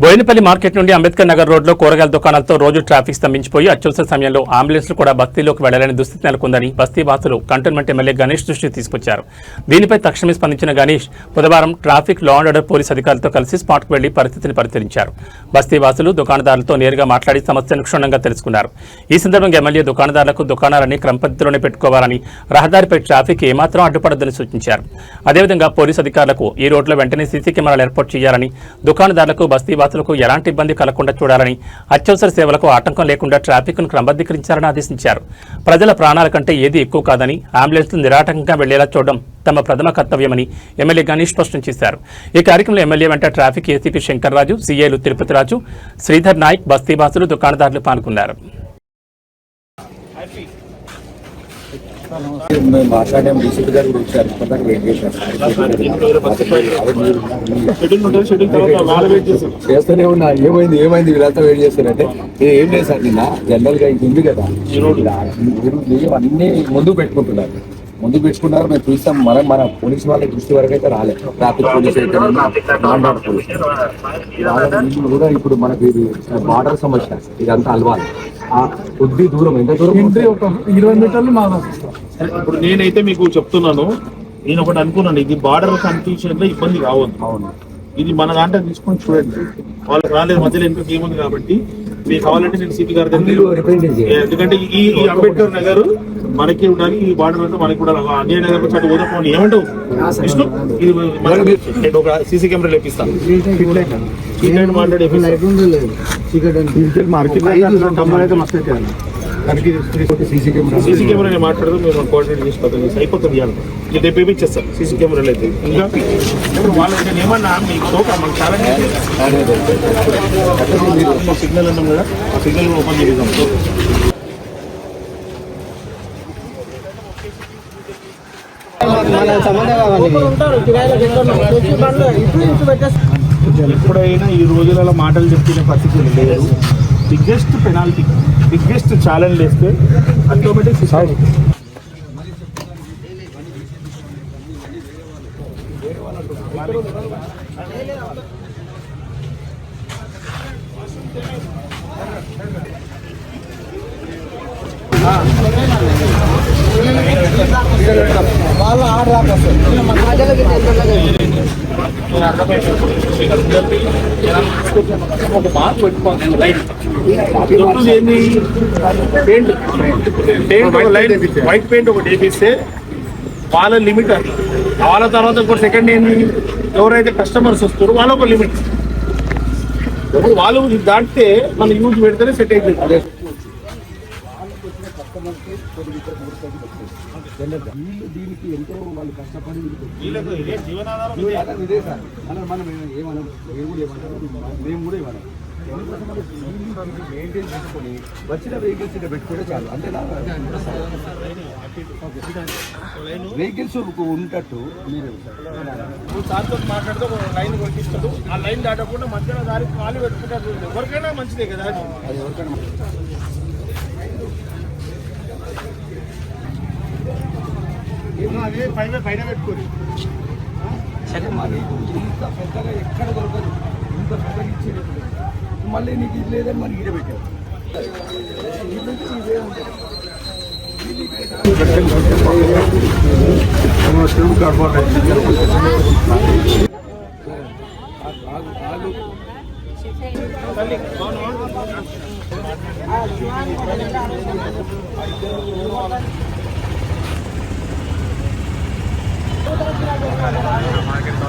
Boinapalli market నుండి అంబేద్కర్ నగర్ రోడ్లో కూరగాయల దుకాణాలతో రోజు ట్రాఫిక్ స్తంభించిపోయి అత్యవసర సమయంలో అంబులెన్స్లు కూడా బస్తీలోకి వెళ్లలేని దుస్థితి నెలకొందని బస్తీ వాసులు కంటోన్మెంట్ ఎమ్మెల్యే గణేష్ దృష్టికి తీసుకొచ్చారు. దీనిపై తక్షణమే స్పందించిన గణేష్ బుధవారం traffic law and order police అధికారులతో కలిసి స్పాట్కు వెళ్లి పరిస్థితిని పరిశీలించారు. బస్తీ వాసులు దుకాణదారులతో నేరుగా మాట్లాడి సమస్యను క్షుణ్ణంగా తెలుసుకున్నారు. ఈ సందర్భంగా ఎమ్మెల్యే దుకాణదారులకు దుకాణాలన్నీ క్రమపద్ధతిలోనే పెట్టుకోవాలని, రహదారిపై ట్రాఫిక్ ఏమాత్రం అడ్డుపడొద్దని సూచించారు. అదేవిధంగా పోలీసు అధికారులకు ఈ రోడ్లో వెంటనే సీసీ కెమెరాలు ఏర్పాటు చేయాలని, దుకాణదారులకు బస్తీ వాసులకు ఎలాంటి ఇబ్బంది కలగకుండా చూడాలని, అత్యవసర సేవలకు ఆటంకం లేకుండా ట్రాఫిక్ను క్రమబద్ధీకరించాలని ఆదేశించారు. ప్రజల ప్రాణాల కంటే ఏది ఎక్కువ కాదని, అంబులెన్స్లు నిరాటంకంగా వెళ్లేలా చూడడం తమ ప్రథమ కర్తవ్యమని ఎమ్మెల్యే గణేష్ స్పష్టం చేశారు. ఈ కార్యక్రమంలో ఎమ్మెల్యే వెంట ట్రాఫిక్ ఏసీపీ శంకర్రాజు, సీఐలు తిరుపతిరాజు, శ్రీధర్ నాయక్, బస్తీవాసులు, దుకాణదారులు పాల్గొన్నారు. మాట్లాడాము డీసీపీ గారు కూడా వచ్చారు. చేస్తూనే ఉన్నా. ఏమైంది వీళ్ళంతా వెయిట్ చేస్తారంటే ఏం లేదు సార్, నిన్న జనరల్ గా ఇది ఉంది కదా, అన్ని ముందు పెట్టుకుంటున్నారు. మేము చూస్తాం. మన పోలీస్ వాళ్ళ దృష్టి వరకు అయితే రాలేదు. ట్రాఫిక్ పోలీస్ అయితే నాన్ పోలీస్ కూడా ఇప్పుడు మనకి ఇది బార్డర్ సమస్య. ఇదంతా అలవాలి. కొద్ది దూరం, ఎంత దూరం ఉంటే ఒక 20 మీటర్లు ఇప్పుడు నేనైతే మీకు చెప్తున్నాను, నేను ఒకటి అనుకున్నాను, ఇది బార్డర్ కన్ఫ్యూజన్ లో ఇబ్బంది కావద్దు. అవును, ఇది మన దాంట్లో తీసుకొని చూడండి. వాళ్ళకి రాలేదు, మధ్యలో ఎందుకు ఏముంది కాబట్టి మీకు కావాలంటే నేను సిపి గారి దగ్గర, ఎందుకంటే ఈ అంబేద్కర్ నగర్ మనకి ఉండాలి, ఈ బార్డర్ అంటే మనకి కూడా అన్యాయ నగర్ నుంచి అటు పోతే ఏమంటావు విష్ణు, ఇది ఒక సీసీ కెమెరా లేపిస్తాను. సీసీ కెమెరా నేను మాట్లాడదు, మీరు కోఆర్డినేట్ చేసుకోవాలి, అయిపోతుంది. ఇది రేపు ఇచ్చేస్తాను సీసీ కెమెరాలు అయితే. ఇంకా వాళ్ళకి ఏమన్నా మీకు మాకు చాలా సిగ్నల్ అన్నాం కదా, సిగ్నల్ ఓపెన్ చేద్దాం. ఎప్పుడైనా ఈ రోజులలో మాటలు చెప్తున్న పరిస్థితులు లేదు. బిగ్గెస్ట్ పెనాల్టీ, బిగ్గెస్ట్ ఛాలెంజ్ వేస్తే ఆటోమేటిక్ సైడ్ వాళ్ళ ఆర్డర్ ఒక మార్క్ పెట్టుకోవాలి. వైట్ పెయింట్ ఒకటి వేపిస్తే వాళ్ళ లిమిట్ అది. వాళ్ళ తర్వాత ఒక సెకండ్ ఏంది, ఎవరైతే కస్టమర్స్ వస్తారో వాళ్ళ ఒక లిమిట్. వాళ్ళు దాటితే మన యూజ్ పెడితేనే సెట్ అవుతుంది. దీనికి ఎంతో వాళ్ళు కష్టపడి జీవనాధారం ఇదే సార్. మనం ఏమనం, మేము కూడా ఏమనం, మెయింటైన్ చేసుకొని వచ్చిన వెహికల్స్ ఇక్కడ పెట్టుకుంటే చాలు. అంతేనా? వెహికల్స్ ఉన్నట్టు మీరు సార్తో మాట్లాడితే ఒక లైన్ కొట్టిస్తాడు. ఆ లైన్ దాటకుండా మధ్యలో దారి ఖాళీ పెట్టుకుంటారు. ఎవరికైనా మంచిదే కదా అది. ఎవరికైనా పైన పెట్టుకోరు. సరే, మరి ఇంత పెద్దగా ఎక్కడ దొరకదు. ఇంత పెద్దగా ఇచ్చేది మళ్ళీ నీకు ఇది లేదని మరి ఈడ పెట్టావు. మార్కెట్